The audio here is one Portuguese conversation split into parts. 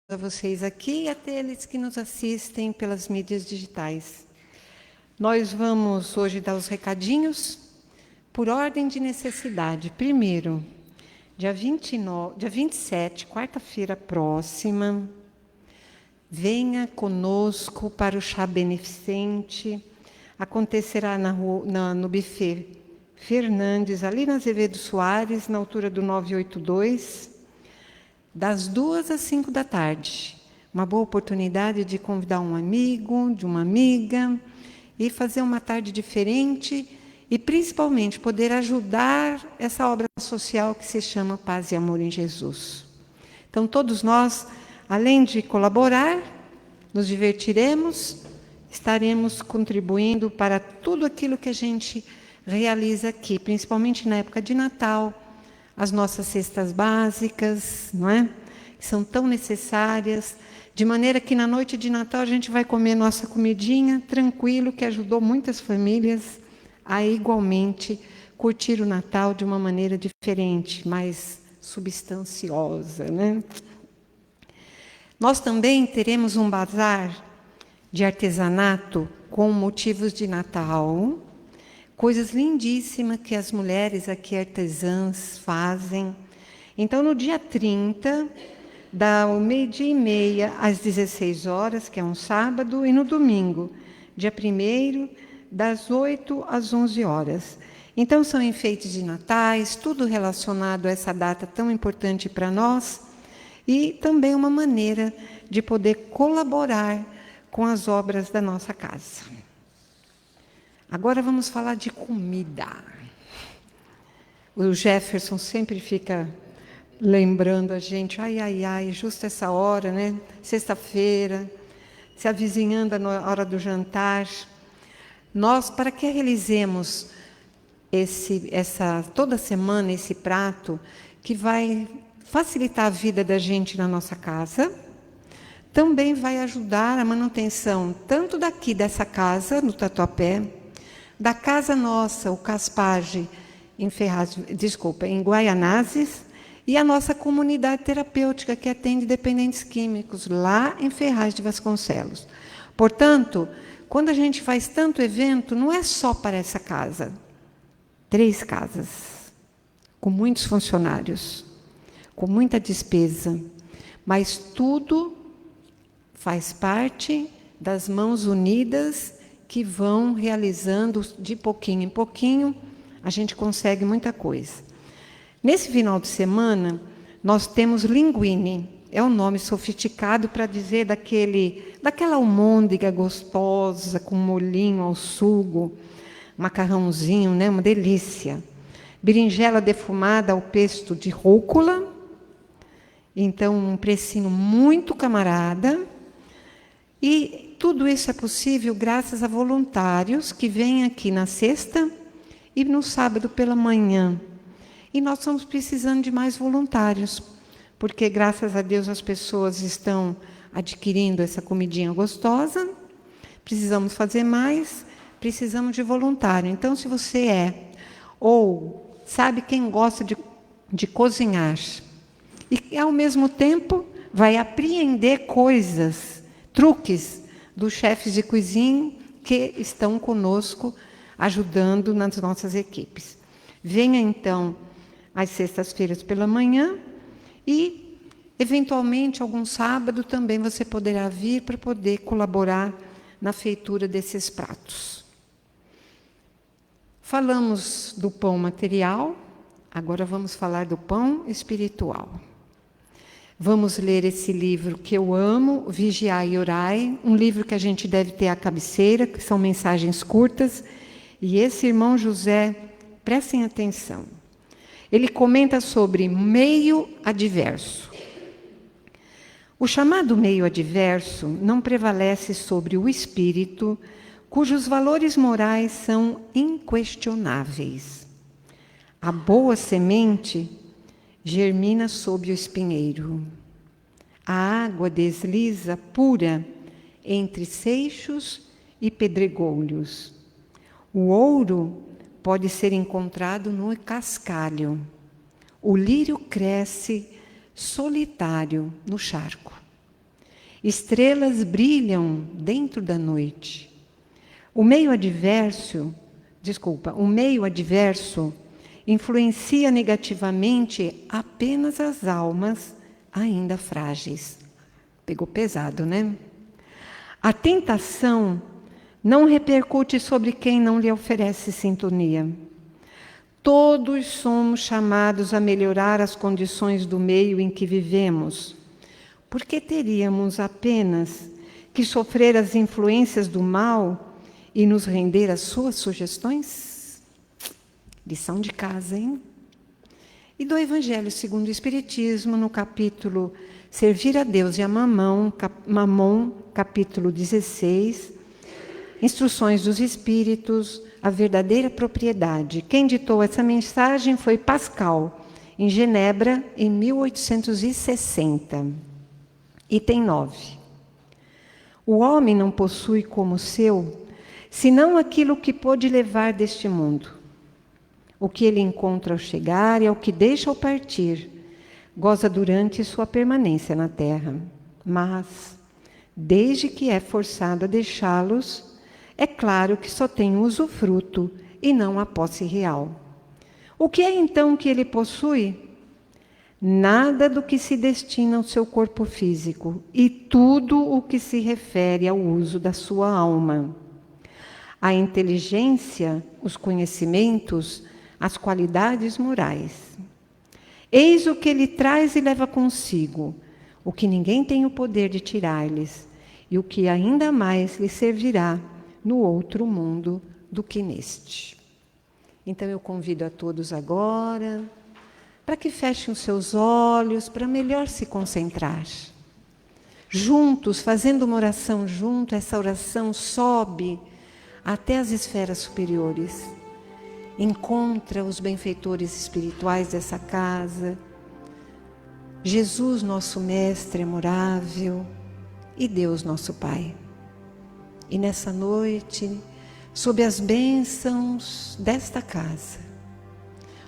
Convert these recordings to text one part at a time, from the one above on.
a vocês aqui e aqueles que nos assistem pelas mídias digitais. Nós vamos hoje dar os recadinhos por ordem de necessidade. Primeiro, dia 27, quarta-feira próxima, venha conosco para o chá beneficente. Acontecerá no buffet Fernandes, ali na Azevedo Soares, na altura do 982, das 2 às 5 da tarde. Uma boa oportunidade de convidar um amigo, de uma amiga, e fazer uma tarde diferente e, principalmente, poder ajudar essa obra social que se chama Paz e Amor em Jesus. Então, todos nós, além de colaborar, nos divertiremos, estaremos contribuindo para tudo aquilo que a gente realiza aqui, principalmente na época de Natal, as nossas cestas básicas, não é? Que são tão necessárias, de maneira que na noite de Natal a gente vai comer nossa comidinha tranquilo, que ajudou muitas famílias a igualmente curtir o Natal de uma maneira diferente, mais substanciosa, né? Nós também teremos um bazar de artesanato com motivos de Natal, coisas lindíssimas que as mulheres aqui artesãs fazem. Então, no dia 30, da 12h30 às 16 horas, que é um sábado, e no domingo, dia 1º, das 8 às 11 horas. Então, são enfeites de natais, tudo relacionado a essa data tão importante para nós, e também uma maneira de poder colaborar com as obras da nossa casa. Agora vamos falar de comida. O Jefferson sempre fica lembrando a gente, ai, justo essa hora, né? Sexta-feira, se avizinhando na hora do jantar. Nós, para que realizemos toda semana esse prato, que vai facilitar a vida da gente na nossa casa, também vai ajudar a manutenção tanto daqui dessa casa, no Tatuapé, da casa nossa, o Caspage, em Guaianazes, e a nossa comunidade terapêutica que atende dependentes químicos, lá em Ferraz de Vasconcelos. Portanto, quando a gente faz tanto evento, não é só para essa casa. 3 casas, com muitos funcionários, com muita despesa, mas tudo faz parte das mãos unidas que vão realizando de pouquinho em pouquinho, a gente consegue muita coisa. Nesse final de semana, nós temos linguine, é um nome sofisticado para dizer daquela almôndega gostosa, com molhinho ao sugo, macarrãozinho, né, uma delícia. Berinjela defumada ao pesto de rúcula, então um precinho muito camarada, e tudo isso é possível graças a voluntários que vêm aqui na sexta e no sábado pela manhã. E nós estamos precisando de mais voluntários, porque, graças a Deus, as pessoas estão adquirindo essa comidinha gostosa, precisamos fazer mais, precisamos de voluntário. Então, se você ou sabe quem gosta de cozinhar, e, ao mesmo tempo, vai apreender coisas, truques dos chefes de cozinha que estão conosco, ajudando nas nossas equipes. Venha, então, às sextas-feiras pela manhã e, eventualmente, algum sábado também você poderá vir para poder colaborar na feitura desses pratos. Falamos do pão material, agora vamos falar do pão espiritual. Vamos ler esse livro que eu amo, Vigiai e Orai, um livro que a gente deve ter à cabeceira, que são mensagens curtas. E esse irmão José, prestem atenção, ele comenta sobre meio adverso. O chamado meio adverso não prevalece sobre o espírito, cujos valores morais são inquestionáveis. A boa semente germina sob o espinheiro. A água desliza pura entre seixos e pedregulhos. O ouro pode ser encontrado no cascalho. O lírio cresce solitário no charco. Estrelas brilham dentro da noite. O meio adverso influencia negativamente apenas as almas ainda frágeis. Pegou pesado, né? A tentação não repercute sobre quem não lhe oferece sintonia. Todos somos chamados a melhorar as condições do meio em que vivemos. Por que teríamos apenas que sofrer as influências do mal e nos render às suas sugestões? Lição de casa, hein? E do Evangelho segundo o Espiritismo, no capítulo Servir a Deus e a Mamon, capítulo 16, Instruções dos Espíritos, a verdadeira propriedade. Quem ditou essa mensagem foi Pascal, em Genebra, em 1860. Item 9. O homem não possui como seu, senão aquilo que pôde levar deste mundo. O que ele encontra ao chegar e ao que deixa ao partir, goza durante sua permanência na terra. Mas, desde que é forçado a deixá-los, é claro que só tem usufruto e não a posse real. O que é então que ele possui? Nada do que se destina ao seu corpo físico e tudo o que se refere ao uso da sua alma. A inteligência, os conhecimentos, as qualidades morais. Eis o que ele traz e leva consigo, o que ninguém tem o poder de tirar-lhes, e o que ainda mais lhe servirá no outro mundo do que neste. Então eu convido a todos agora para que fechem os seus olhos, para melhor se concentrar. Juntos, fazendo uma oração junto, essa oração sobe até as esferas superiores. Encontra os benfeitores espirituais dessa casa, Jesus, nosso Mestre amorável, e Deus, nosso Pai. E nessa noite, sob as bênçãos desta casa,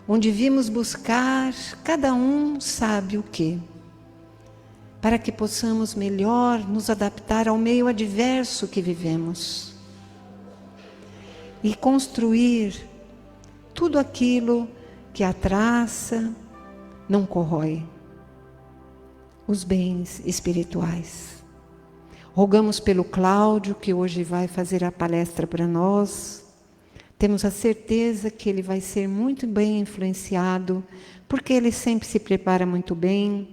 onde vimos buscar, cada um sabe o quê, para que possamos melhor nos adaptar ao meio adverso que vivemos e construir tudo aquilo que a traça não corrói, os bens espirituais. Rogamos pelo Cláudio, que hoje vai fazer a palestra para nós. Temos a certeza que ele vai ser muito bem influenciado, porque ele sempre se prepara muito bem,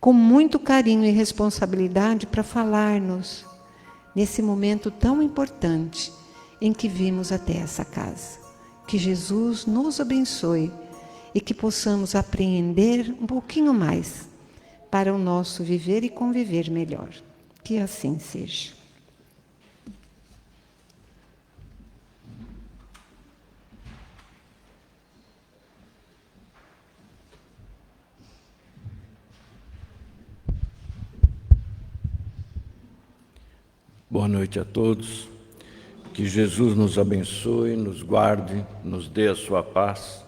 com muito carinho e responsabilidade para falar-nos nesse momento tão importante em que vimos até essa casa. Que Jesus nos abençoe e que possamos apreender um pouquinho mais para o nosso viver e conviver melhor. Que assim seja. Boa noite a todos. Que Jesus nos abençoe, nos guarde, nos dê a sua paz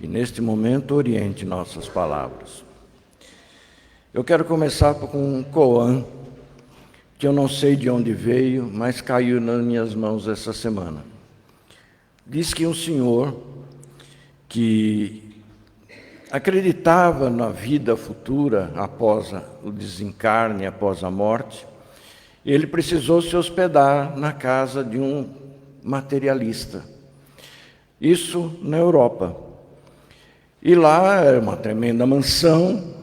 e neste momento oriente nossas palavras. Eu quero começar com um koan que eu não sei de onde veio, mas caiu nas minhas mãos essa semana. Diz que um senhor que acreditava na vida futura após o desencarne, após a morte, ele precisou se hospedar na casa de um materialista. Isso na Europa. E lá era uma tremenda mansão.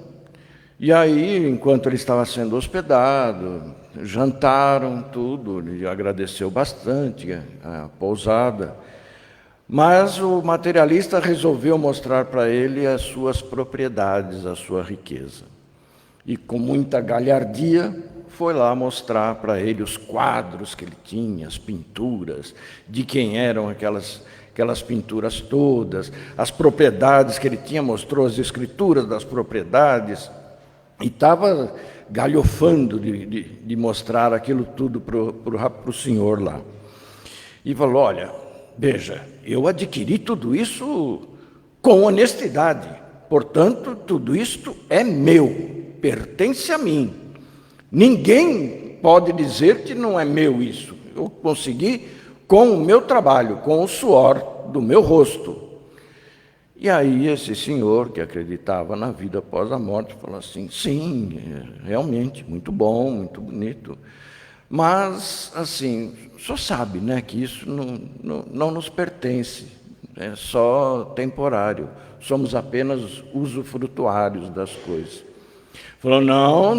E aí, enquanto ele estava sendo hospedado, jantaram tudo, ele agradeceu bastante a pousada. Mas o materialista resolveu mostrar para ele as suas propriedades, a sua riqueza. E com muita galhardia, foi lá mostrar para ele os quadros que ele tinha, as pinturas, de quem eram aquelas pinturas todas, as propriedades que ele tinha, mostrou as escrituras das propriedades, e estava galhofando de mostrar aquilo tudo para o senhor lá. E falou: olha, veja, eu adquiri tudo isso com honestidade, portanto, tudo isto é meu, pertence a mim. Ninguém pode dizer que não é meu isso. Eu consegui com o meu trabalho, com o suor do meu rosto. E aí esse senhor, que acreditava na vida após a morte, falou assim, sim, realmente, muito bom, muito bonito. Mas, assim, o senhor sabe, né, que isso não nos pertence, é só temporário. Somos apenas usufrutuários das coisas. Falou, não,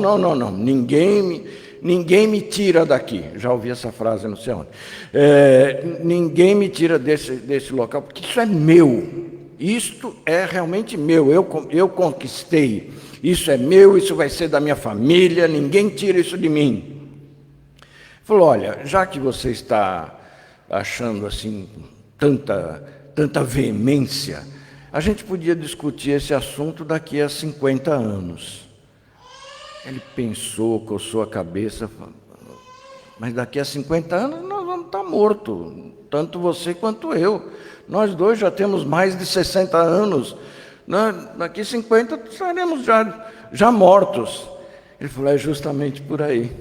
ninguém me tira daqui. Já ouvi essa frase, não sei onde. Ninguém me tira desse local, porque isso é meu. Isto é realmente meu, eu conquistei. Isso é meu, isso vai ser da minha família, ninguém tira isso de mim. Falou, olha, já que você está achando assim tanta veemência, a gente podia discutir esse assunto daqui a 50 anos. Ele pensou, coçou a cabeça, falou, mas daqui a 50 anos nós vamos estar mortos, tanto você quanto eu. Nós dois já temos mais de 60 anos, daqui a 50 estaremos já mortos. Ele falou, é justamente por aí.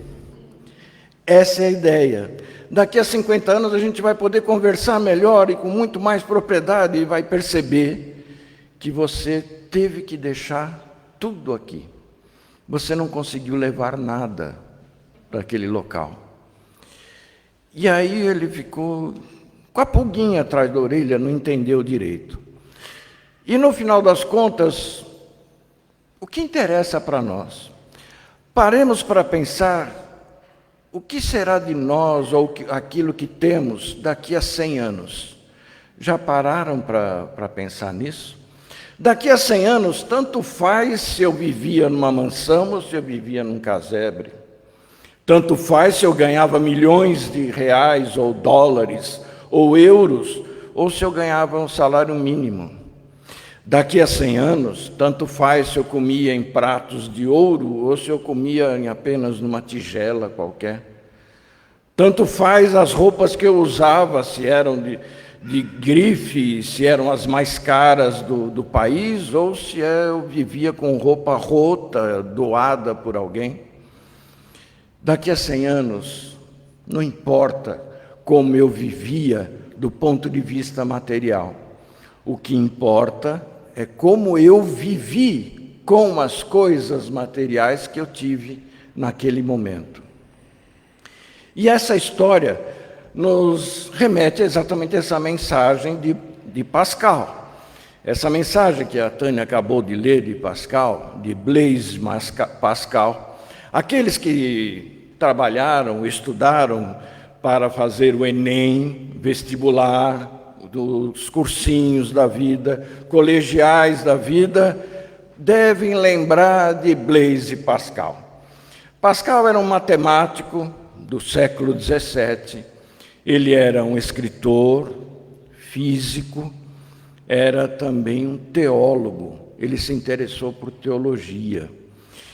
Essa é a ideia. Daqui a 50 anos a gente vai poder conversar melhor e com muito mais propriedade e vai perceber que você teve que deixar tudo aqui. Você não conseguiu levar nada para aquele local. E aí ele ficou com a pulguinha atrás da orelha, não entendeu direito. E no final das contas, o que interessa para nós? Paremos para pensar o que será de nós ou aquilo que temos daqui a 100 anos. Já pararam para pensar nisso? Daqui a 100 anos, tanto faz se eu vivia numa mansão ou se eu vivia num casebre. Tanto faz se eu ganhava milhões de reais ou dólares ou euros, ou se eu ganhava um salário mínimo. Daqui a 100 anos, tanto faz se eu comia em pratos de ouro, ou se eu comia apenas numa tigela qualquer. Tanto faz as roupas que eu usava, se eram de grife, se eram as mais caras do país, ou se eu vivia com roupa rota, doada por alguém. Daqui a 100 anos, não importa como eu vivia do ponto de vista material. O que importa é como eu vivi com as coisas materiais que eu tive naquele momento. E essa história nos remete exatamente a essa mensagem de Pascal. Essa mensagem que a Tânia acabou de ler de Pascal, de Blaise Pascal, aqueles que trabalharam, estudaram para fazer o Enem, vestibular, dos cursinhos da vida, colegiais da vida, devem lembrar de Blaise Pascal. Pascal era um matemático do século XVII, ele era um escritor, físico, era também um teólogo, ele se interessou por teologia.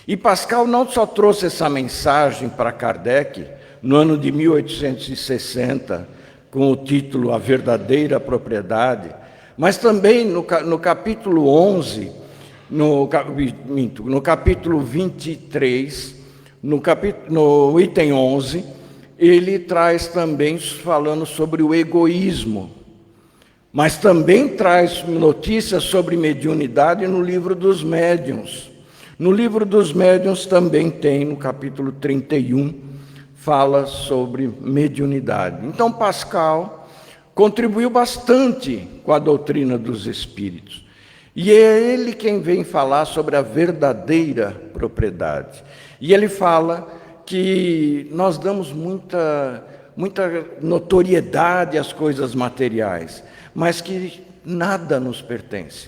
E Pascal não só trouxe essa mensagem para Kardec, no ano de 1860, com o título A Verdadeira Propriedade, mas também no capítulo 11, no capítulo 23, no item 11, ele traz também falando sobre o egoísmo, mas também traz notícias sobre mediunidade no livro dos médiuns. No livro dos médiuns também tem, no capítulo 31, fala sobre mediunidade. Então, Pascal contribuiu bastante com a doutrina dos espíritos. E é ele quem vem falar sobre a verdadeira propriedade. E ele fala que nós damos muita notoriedade às coisas materiais, mas que nada nos pertence.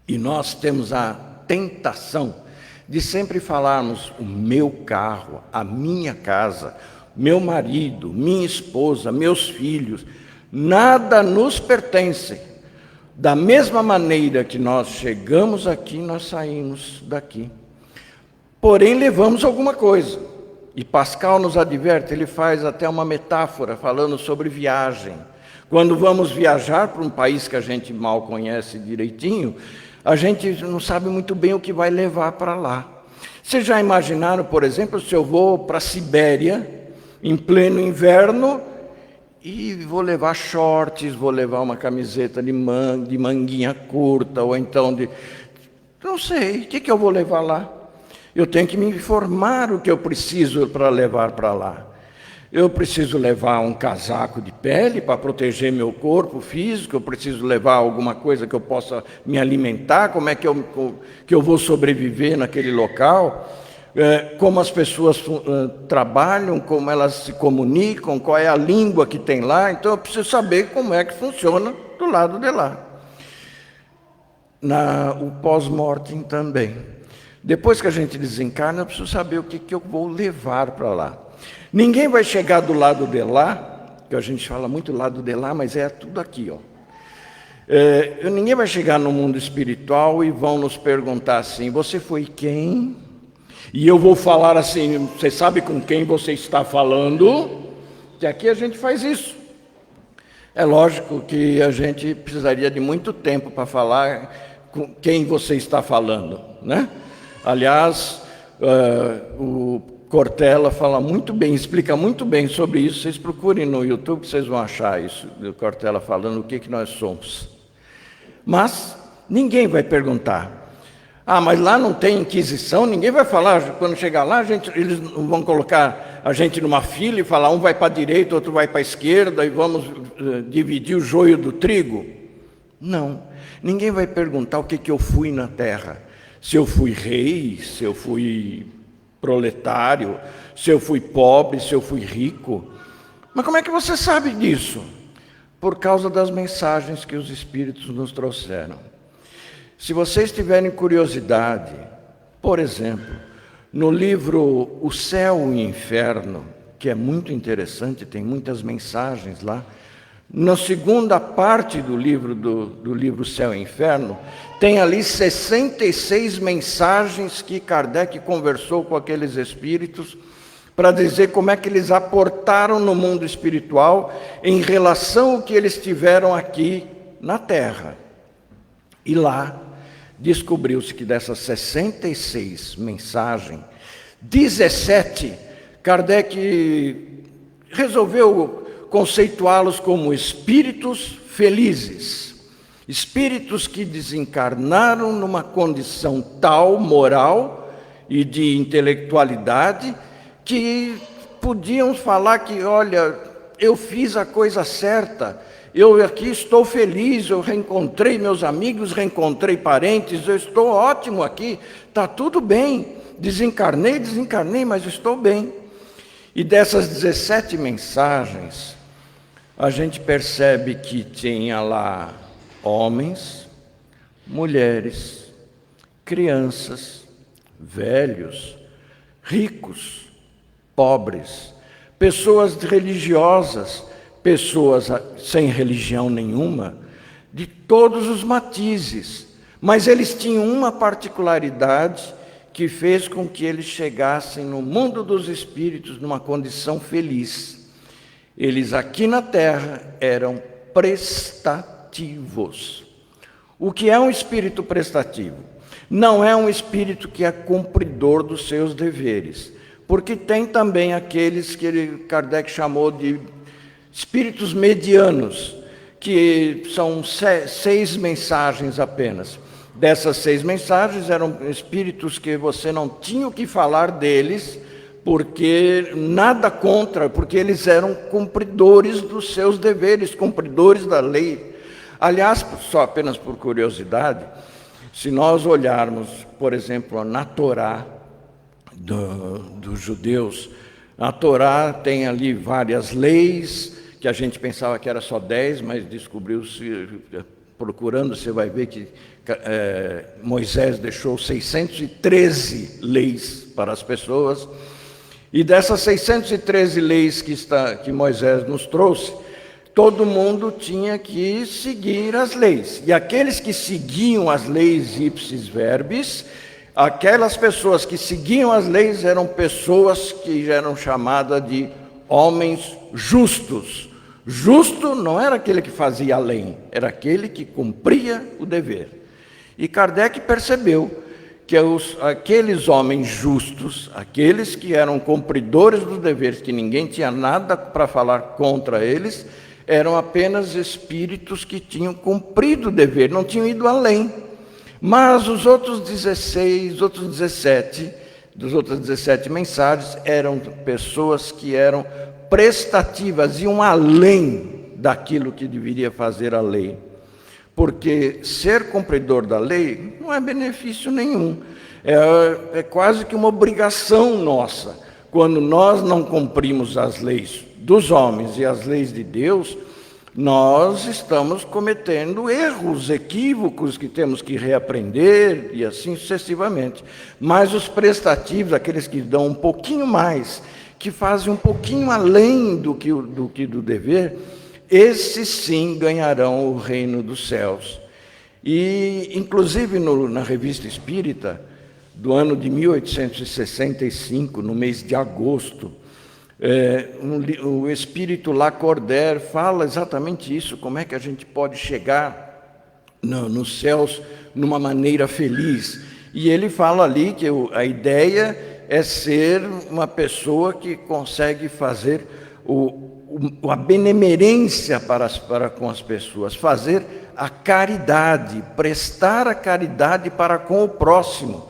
E nós temos a tentação de sempre falarmos o meu carro, a minha casa, meu marido, minha esposa, meus filhos, nada nos pertence. Da mesma maneira que nós chegamos aqui, nós saímos daqui. Porém, levamos alguma coisa. E Pascal nos adverte, ele faz até uma metáfora falando sobre viagem. Quando vamos viajar para um país que a gente mal conhece direitinho, a gente não sabe muito bem o que vai levar para lá. Vocês já imaginaram, por exemplo, se eu vou para a Sibéria, em pleno inverno, e vou levar shorts, vou levar uma camiseta de manguinha curta, ou então de... Não sei, o que eu vou levar lá? Eu tenho que me informar o que eu preciso para levar para lá. Eu preciso levar um casaco de pele para proteger meu corpo físico, eu preciso levar alguma coisa que eu possa me alimentar, como é que eu vou sobreviver naquele local, como as pessoas trabalham, como elas se comunicam, qual é a língua que tem lá. Então eu preciso saber como é que funciona do lado de lá. O pós-mortem também. Depois que a gente desencarna, eu preciso saber o que eu vou levar para lá. Ninguém vai chegar do lado de lá, que a gente fala muito lado de lá, mas é tudo aqui, ó. Ninguém vai chegar no mundo espiritual e vão nos perguntar assim: você foi quem? E eu vou falar assim: você sabe com quem você está falando? Que aqui a gente faz isso. É lógico que a gente precisaria de muito tempo para falar com quem você está falando, né? Aliás, o Cortella fala muito bem, explica muito bem sobre isso. Vocês procurem no YouTube que vocês vão achar isso, do Cortella falando o que nós somos. Mas ninguém vai perguntar: ah, mas lá não tem inquisição? Ninguém vai falar, quando chegar lá, eles vão colocar a gente numa fila e falar, um vai para a direita, outro vai para a esquerda, e vamos dividir o joio do trigo? Não, ninguém vai perguntar o que eu fui na Terra. Se eu fui rei, se eu fui proletário, se eu fui pobre, se eu fui rico. Mas como é que você sabe disso? Por causa das mensagens que os Espíritos nos trouxeram. Se vocês tiverem curiosidade, por exemplo, no livro O Céu e o Inferno, que é muito interessante, tem muitas mensagens lá, na segunda parte do livro Céu e Inferno, tem ali 66 mensagens que Kardec conversou com aqueles espíritos para dizer como é que eles aportaram no mundo espiritual em relação ao que eles tiveram aqui na Terra. E lá descobriu-se que dessas 66 mensagens, 17, Kardec resolveu conceituá-los como espíritos felizes. Espíritos que desencarnaram numa condição tal, moral e de intelectualidade, que podiam falar que, olha, eu fiz a coisa certa, eu aqui estou feliz, eu reencontrei meus amigos, reencontrei parentes, eu estou ótimo aqui, está tudo bem, desencarnei, mas estou bem. E dessas 17 mensagens, a gente percebe que tinha lá homens, mulheres, crianças, velhos, ricos, pobres, pessoas religiosas, pessoas sem religião nenhuma, de todos os matizes. Mas eles tinham uma particularidade que fez com que eles chegassem no mundo dos espíritos numa condição feliz. Eles aqui na Terra eram prestativos. O que é um espírito prestativo? Não é um espírito que é cumpridor dos seus deveres, porque tem também aqueles que Kardec chamou de espíritos medianos, que são 6 mensagens apenas. Dessas 6 mensagens eram espíritos que você não tinha o que falar deles, porque nada contra, porque eles eram cumpridores dos seus deveres, cumpridores da lei. Aliás, só apenas por curiosidade, se nós olharmos, por exemplo, na Torá dos judeus, a Torá tem ali várias leis, que a gente pensava que era só 10, mas descobriu-se, procurando, você vai ver que Moisés deixou 613 leis para as pessoas, e dessas 613 leis que Moisés nos trouxe, todo mundo tinha que seguir as leis. E aqueles que seguiam as leis ipsis verbis, aquelas pessoas que seguiam as leis eram pessoas que eram chamadas de homens justos. Justo não era aquele que fazia a lei, era aquele que cumpria o dever. E Kardec percebeu que aqueles homens justos, aqueles que eram cumpridores dos deveres, que ninguém tinha nada para falar contra eles, eram apenas espíritos que tinham cumprido o dever, não tinham ido além. Mas os outros 16, outros 17, dos outras 17 mensagens, eram pessoas que eram prestativas, iam além daquilo que deveria fazer a lei. Porque ser cumpridor da lei não é benefício nenhum, é quase que uma obrigação nossa. Quando nós não cumprimos as leis dos homens e as leis de Deus, nós estamos cometendo erros, equívocos que temos que reaprender e assim sucessivamente. Mas os prestativos, aqueles que dão um pouquinho mais, que fazem um pouquinho além do dever, esses sim ganharão o reino dos céus. E, inclusive, na Revista Espírita, do ano de 1865, no mês de agosto, o Espírito Lacordaire fala exatamente isso, como é que a gente pode chegar nos céus numa maneira feliz. E ele fala ali que a ideia é ser uma pessoa que consegue fazer a benemerência para com as pessoas, fazer a caridade, prestar a caridade para com o próximo.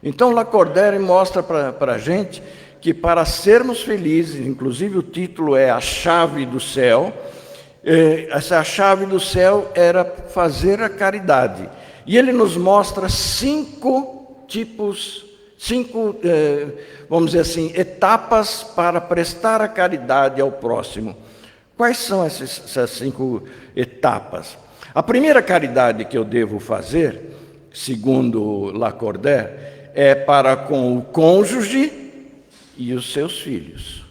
Então, Lacordaire mostra para a gente que para sermos felizes, inclusive o título é A Chave do Céu, essa chave do céu era fazer a caridade. E ele nos mostra 5 tipos, vamos dizer assim, etapas para prestar a caridade ao próximo. Quais são essas 5 etapas? A primeira caridade que eu devo fazer, segundo Lacordaire, é para com o cônjuge e os seus filhos.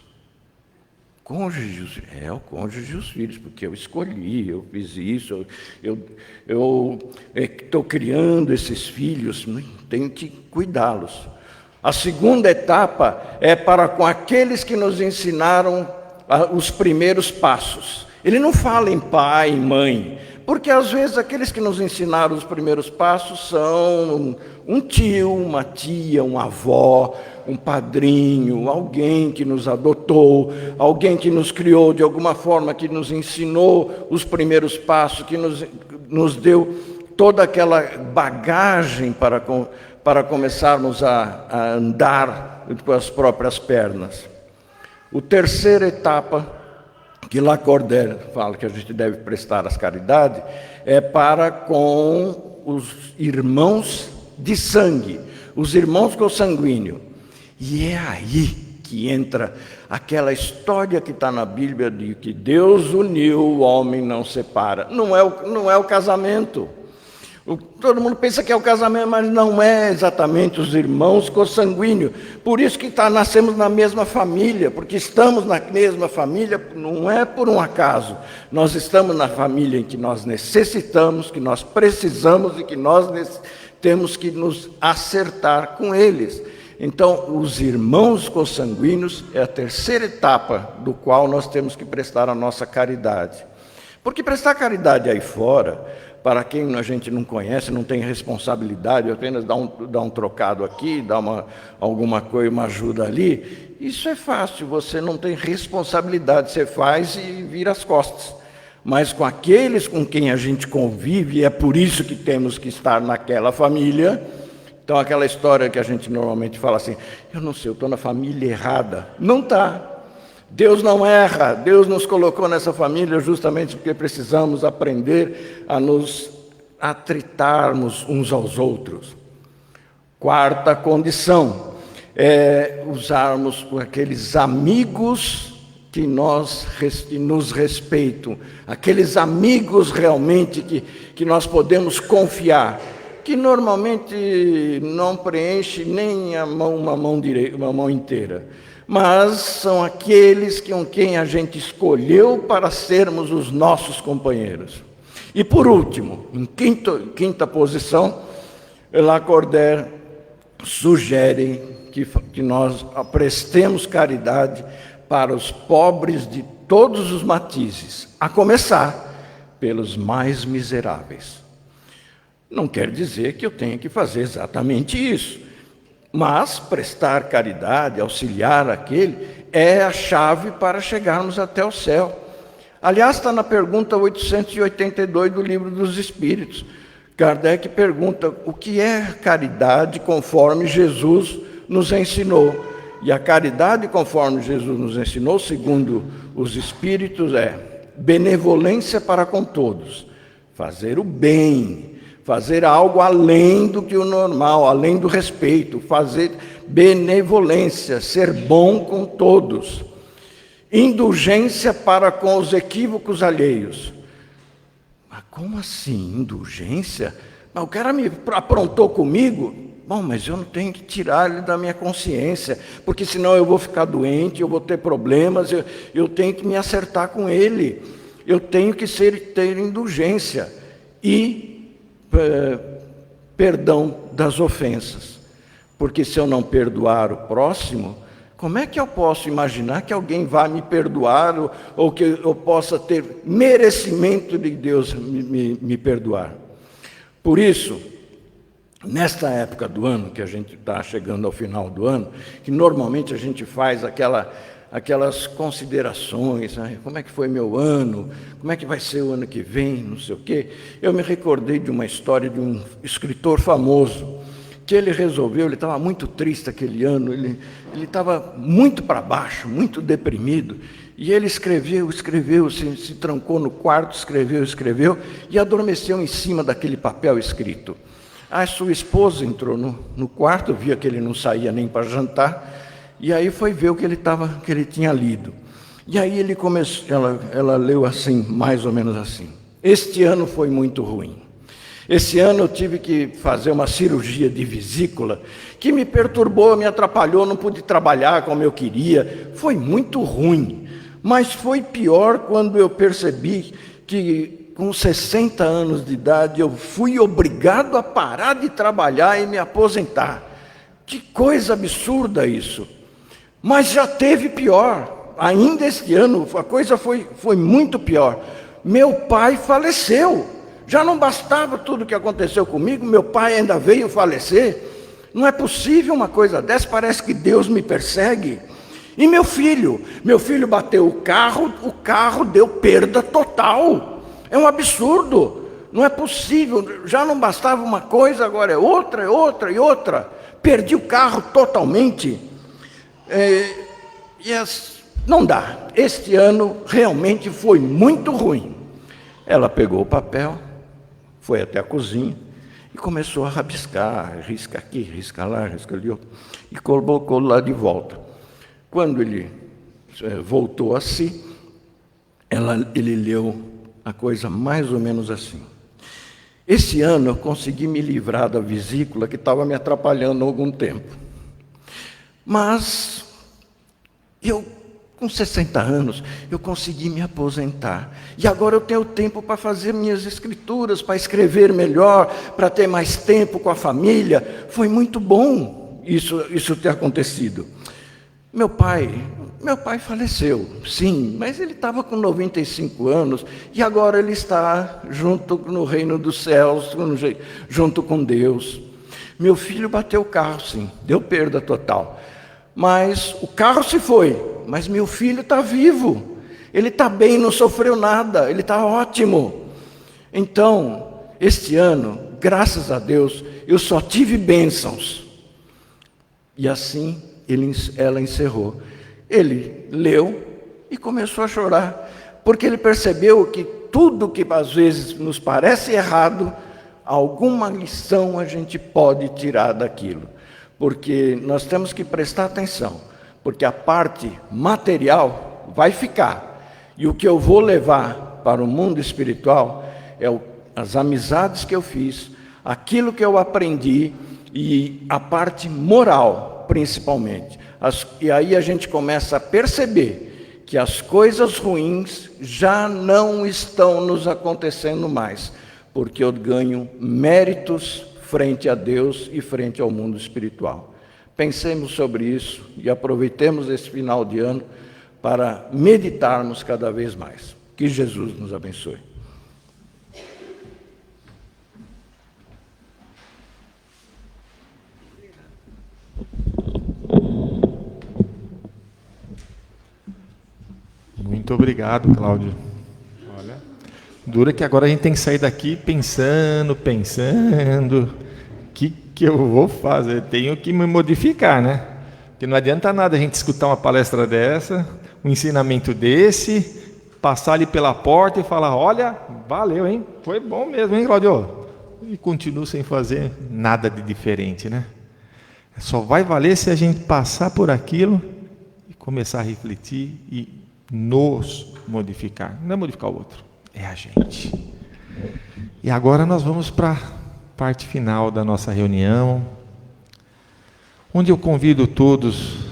Cônjuge, o cônjuge e os filhos, porque eu escolhi, eu fiz isso, eu estou criando esses filhos, tenho que cuidá-los. A segunda etapa é para com aqueles que nos ensinaram os primeiros passos. Ele não fala em pai, em mãe, porque às vezes aqueles que nos ensinaram os primeiros passos são um tio, uma tia, uma avó, um padrinho, alguém que nos adotou, alguém que nos criou de alguma forma, que nos ensinou os primeiros passos, que nos deu toda aquela bagagem para começarmos a andar com as próprias pernas. A terceira etapa que Lacordaire fala que a gente deve prestar as caridades é para com os irmãos de sangue, os irmãos consanguíneos. E é aí que entra aquela história que está na Bíblia de que Deus uniu, o homem não separa. Não é o casamento. Todo mundo pensa que é o casamento, mas não é exatamente os irmãos consanguíneos. Por isso que nascemos na mesma família, porque estamos na mesma família, não é por um acaso. Nós estamos na família em que nós necessitamos, que nós precisamos e que nós temos que nos acertar com eles. Então, os irmãos consanguíneos é a terceira etapa do qual nós temos que prestar a nossa caridade. Porque prestar caridade aí fora, para quem a gente não conhece, não tem responsabilidade, apenas dá um trocado aqui, dá alguma coisa, uma ajuda ali, isso é fácil, você não tem responsabilidade, você faz e vira as costas. Mas com aqueles com quem a gente convive, e é por isso que temos que estar naquela família. Então, aquela história que a gente normalmente fala assim, eu não sei, eu estou na família errada. Não está. Deus não erra. Deus nos colocou nessa família justamente porque precisamos aprender a nos atritarmos uns aos outros. Quarta condição é usarmos aqueles amigos que nos respeitam, aqueles amigos realmente que nós podemos confiar, que normalmente não preenche nem uma mão inteira, mas são aqueles com quem a gente escolheu para sermos os nossos companheiros. E por último, em quinta posição, Lacordaire sugere que nós prestemos caridade para os pobres de todos os matizes, a começar pelos mais miseráveis. Não quer dizer que eu tenha que fazer exatamente isso. Mas prestar caridade, auxiliar aquele, é a chave para chegarmos até o céu. Aliás, está na pergunta 882 do Livro dos Espíritos. Kardec pergunta o que é caridade conforme Jesus nos ensinou. E a caridade conforme Jesus nos ensinou, segundo os Espíritos, é benevolência para com todos, fazer o bem, fazer algo além do que o normal, além do respeito, fazer benevolência, ser bom com todos. Indulgência para com os equívocos alheios. Mas como assim, indulgência? Mas o cara me aprontou comigo? Bom, mas eu não tenho que tirar ele da minha consciência, porque senão eu vou ficar doente, eu vou ter problemas, eu tenho que me acertar com ele. Eu tenho que ter indulgência e perdão das ofensas. Porque se eu não perdoar o próximo, como é que eu posso imaginar que alguém vá me perdoar ou que eu possa ter merecimento de Deus me perdoar? Por isso, nesta época do ano, que a gente está chegando ao final do ano, que normalmente a gente faz aquelas considerações, né? Como é que foi meu ano, como é que vai ser o ano que vem, não sei o quê. Eu me recordei de uma história de um escritor famoso, que ele resolveu, ele estava muito triste aquele ano, ele estava muito para baixo, muito deprimido, e ele escreveu, se trancou no quarto, escreveu, e adormeceu em cima daquele papel escrito. A sua esposa entrou no quarto, via que ele não saía nem para jantar, e aí foi ver o que ele tinha lido. E aí ele começou, ela leu assim, mais ou menos assim: este ano foi muito ruim. Esse ano eu tive que fazer uma cirurgia de vesícula que me perturbou, me atrapalhou, não pude trabalhar como eu queria. Foi muito ruim, mas foi pior quando eu percebi que com 60 anos de idade eu fui obrigado a parar de trabalhar e me aposentar. Que coisa absurda isso! Mas já teve pior. Ainda este ano a coisa foi muito pior. Meu pai faleceu. Já não bastava tudo o que aconteceu comigo, meu pai ainda veio falecer. Não é possível uma coisa dessa, parece que Deus me persegue. E meu filho bateu o carro deu perda total. É um absurdo, não é possível. Já não bastava uma coisa, agora é outra, e outra. Perdi o carro totalmente. Não dá. Este ano realmente foi muito ruim. Ela pegou o papel, foi até a cozinha e começou a rabiscar, risca aqui, risca lá, risca ali, e colocou lá de volta. Quando ele voltou a si, ele leu a coisa mais ou menos assim: esse ano eu consegui me livrar da vesícula que estava me atrapalhando há algum tempo. Mas eu, com 60 anos, eu consegui me aposentar. E agora eu tenho tempo para fazer minhas escrituras, para escrever melhor, para ter mais tempo com a família. Foi muito bom isso ter acontecido. Meu pai faleceu, sim, mas ele estava com 95 anos e agora ele está junto no reino dos céus, junto com Deus. Meu filho bateu o carro, sim, deu perda total. Mas o carro se foi, mas meu filho está vivo, ele está bem, não sofreu nada, ele está ótimo. Então, este ano, graças a Deus, eu só tive bênçãos. E assim ela encerrou. Ele leu e começou a chorar, porque ele percebeu que tudo que às vezes nos parece errado, alguma lição a gente pode tirar daquilo. Porque nós temos que prestar atenção, porque a parte material vai ficar, e o que eu vou levar para o mundo espiritual é as amizades que eu fiz, aquilo que eu aprendi e a parte moral, principalmente. E aí a gente começa a perceber que as coisas ruins já não estão nos acontecendo mais, porque eu ganho méritos frente a Deus e frente ao mundo espiritual. Pensemos sobre isso e aproveitemos esse final de ano para meditarmos cada vez mais. Que Jesus nos abençoe. Muito obrigado, Cláudio. Olha, dura que agora a gente tem que sair daqui pensando, o que eu vou fazer? Tenho que me modificar, né? Porque não adianta nada a gente escutar uma palestra dessa, um ensinamento desse, passar ali pela porta e falar, olha, valeu, hein? Foi bom mesmo, hein, Cláudio? E continuo sem fazer nada de diferente, né? Só vai valer se a gente passar por aquilo e começar a refletir e nos modificar. Não é modificar o outro, é a gente. E agora nós vamos para a parte final da nossa reunião, onde eu convido todos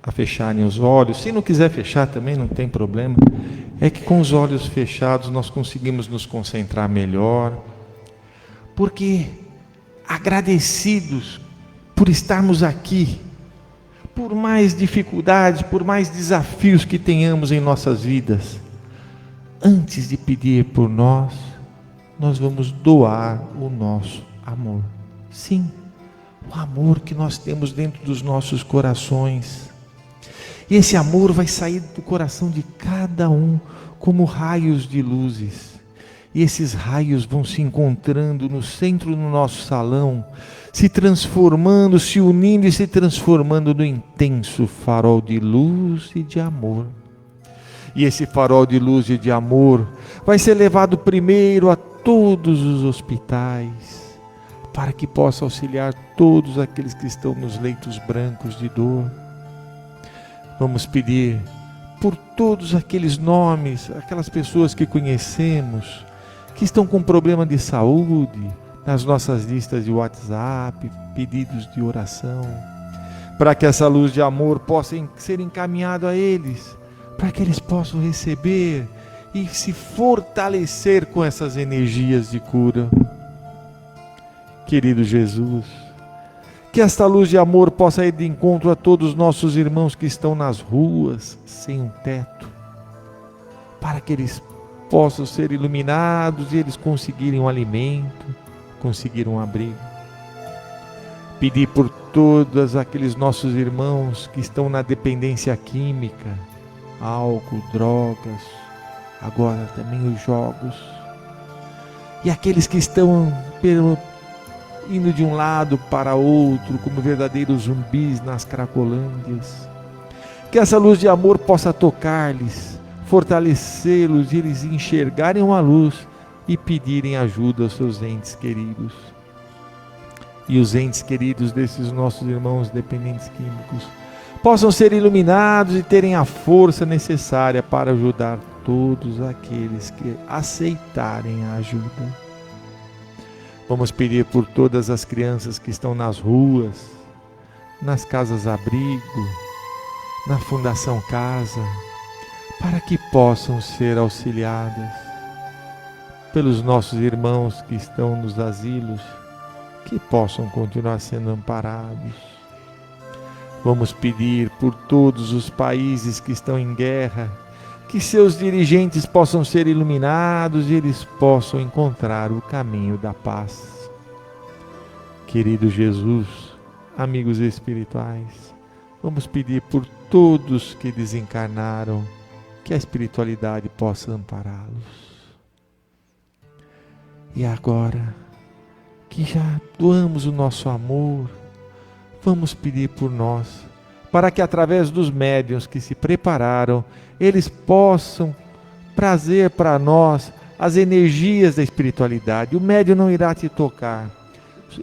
a fecharem os olhos. Se não quiser fechar também não tem problema. É que com os olhos fechados nós conseguimos nos concentrar melhor, porque agradecidos por estarmos aqui, por mais dificuldades, por mais desafios que tenhamos em nossas vidas, antes de pedir por nós, nós vamos doar o nosso amor. Sim, o amor que nós temos dentro dos nossos corações. E esse amor vai sair do coração de cada um como raios de luzes. E esses raios vão se encontrando no centro do nosso salão, se transformando, se unindo e se transformando no intenso farol de luz e de amor. E esse farol de luz e de amor vai ser levado primeiro a todos os hospitais, para que possa auxiliar todos aqueles que estão nos leitos brancos de dor. Vamos pedir por todos aqueles nomes, aquelas pessoas que conhecemos, que estão com problema de saúde, nas nossas listas de WhatsApp, pedidos de oração, para que essa luz de amor possa ser encaminhada a eles, para que eles possam receber e se fortalecer com essas energias de cura. Querido Jesus, que esta luz de amor possa ir de encontro a todos os nossos irmãos que estão nas ruas, sem um teto, para que eles possam ser iluminados e eles conseguirem um alimento, conseguirem um abrigo. Pedir por todos aqueles nossos irmãos que estão na dependência química, álcool, drogas, agora também os jogos, e aqueles que estão indo de um lado para outro como verdadeiros zumbis nas cracolândias, que essa luz de amor possa tocar-lhes, fortalecê-los e eles enxergarem uma luz e pedirem ajuda aos seus entes queridos. E os entes queridos desses nossos irmãos dependentes químicos possam ser iluminados e terem a força necessária para ajudar todos aqueles que aceitarem a ajuda. Vamos pedir por todas as crianças que estão nas ruas, nas casas-abrigo, na Fundação Casa, para que possam ser auxiliadas pelos nossos irmãos que estão nos asilos, que possam continuar sendo amparados. Vamos pedir por todos os países que estão em guerra, que seus dirigentes possam ser iluminados e eles possam encontrar o caminho da paz. Querido Jesus, amigos espirituais, vamos pedir por todos que desencarnaram, que a espiritualidade possa ampará-los. E agora, que já doamos o nosso amor, vamos pedir por nós, para que através dos médiuns que se prepararam, eles possam trazer para nós as energias da espiritualidade. O médium não irá te tocar,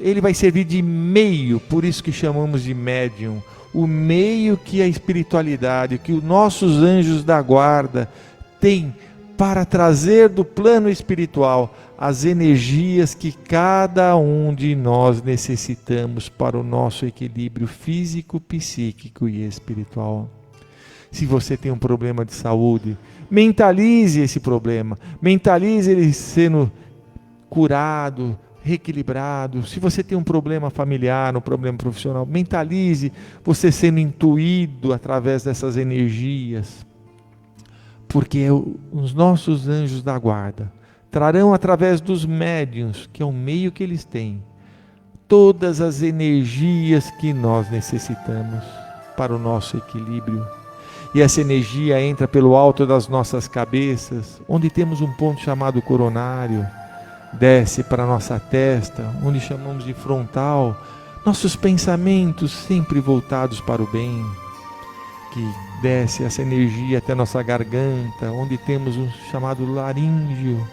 ele vai servir de meio, por isso que chamamos de médium, o meio que a espiritualidade, que os nossos anjos da guarda têm para trazer do plano espiritual as energias que cada um de nós necessitamos para o nosso equilíbrio físico, psíquico e espiritual. Se você tem um problema de saúde, mentalize esse problema, mentalize ele sendo curado, reequilibrado. Se você tem um problema familiar, um problema profissional, mentalize você sendo intuído através dessas energias, porque os nossos anjos da guarda trarão através dos médiuns, que é o meio que eles têm, todas as energias que nós necessitamos para o nosso equilíbrio. e essa energia entra pelo alto das nossas cabeças, onde temos um ponto chamado coronário, desce para a nossa testa, onde chamamos de frontal, nossos pensamentos sempre voltados para o bem, que desce essa energia até nossa garganta, onde temos um chamado laríngeo,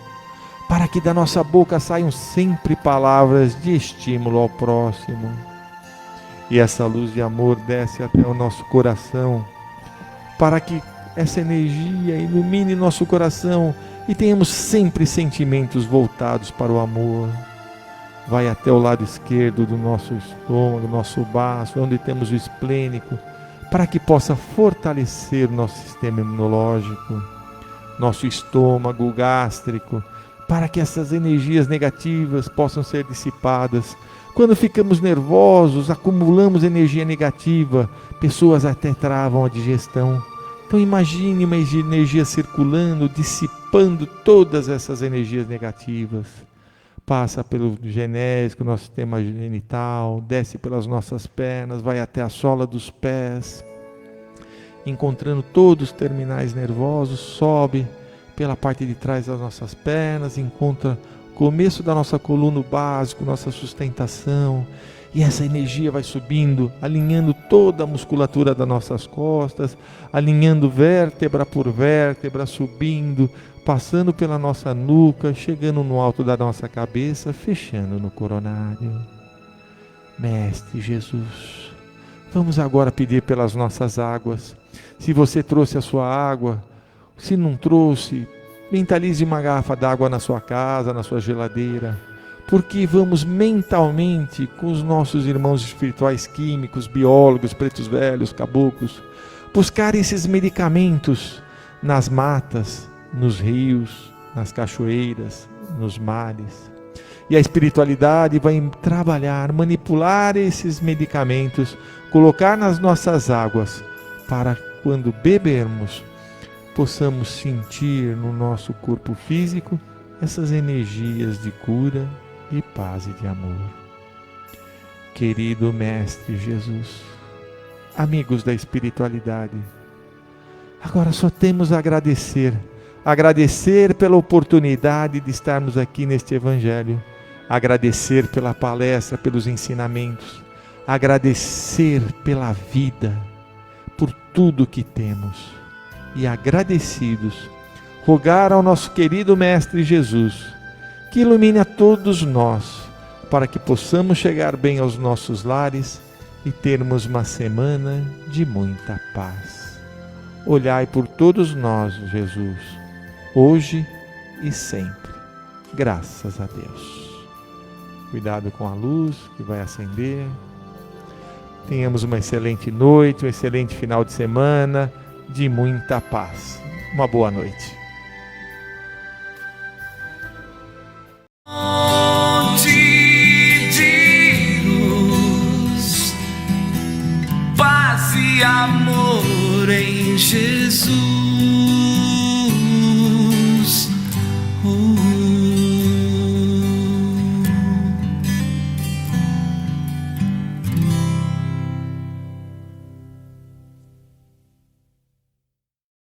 para que da nossa boca saiam sempre palavras de estímulo ao próximo. E essa luz de amor desce até o nosso coração, para que essa energia ilumine nosso coração e tenhamos sempre sentimentos voltados para o amor. Vai até o lado esquerdo do nosso estômago, nosso baço, onde temos o esplênico, para que possa fortalecer o nosso sistema imunológico, nosso estômago gástrico, para que essas energias negativas possam ser dissipadas. Quando ficamos nervosos, acumulamos energia negativa, pessoas até travam a digestão. Então imagine uma energia circulando, dissipando todas essas energias negativas. Passa pelo genésico, nosso sistema genital, desce pelas nossas pernas, vai até a sola dos pés, encontrando todos os terminais nervosos, sobe pela parte de trás das nossas pernas, encontra o começo da nossa coluna básico, nossa sustentação, e essa energia vai subindo, alinhando toda a musculatura das nossas costas, alinhando vértebra por vértebra, subindo, passando pela nossa nuca, chegando no alto da nossa cabeça, fechando no coronário. Mestre Jesus, vamos agora pedir pelas nossas águas. Se você trouxe a sua água, se não trouxe, mentalize uma garrafa d'água na sua casa, na sua geladeira, porque vamos mentalmente com os nossos irmãos espirituais químicos, biólogos, pretos velhos, caboclos, buscar esses medicamentos nas matas, nos rios, nas cachoeiras, nos mares. E a espiritualidade vai trabalhar, manipular esses medicamentos, colocar nas nossas águas, para quando bebermos, possamos sentir no nosso corpo físico essas energias de cura, de paz e de amor. Querido Mestre Jesus, amigos da espiritualidade, agora só temos a agradecer pela oportunidade de estarmos aqui neste Evangelho, agradecer pela palestra, pelos ensinamentos, agradecer pela vida, por tudo que temos. E agradecidos, rogar ao nosso querido Mestre Jesus, que ilumine a todos nós, para que possamos chegar bem aos nossos lares e termos uma semana de muita paz. Olhai por todos nós, Jesus, hoje e sempre. Graças a Deus. Cuidado com a luz que vai acender. Tenhamos uma excelente noite, um excelente final de semana, de muita paz. Uma boa noite. De luz, paz e amor em Jesus.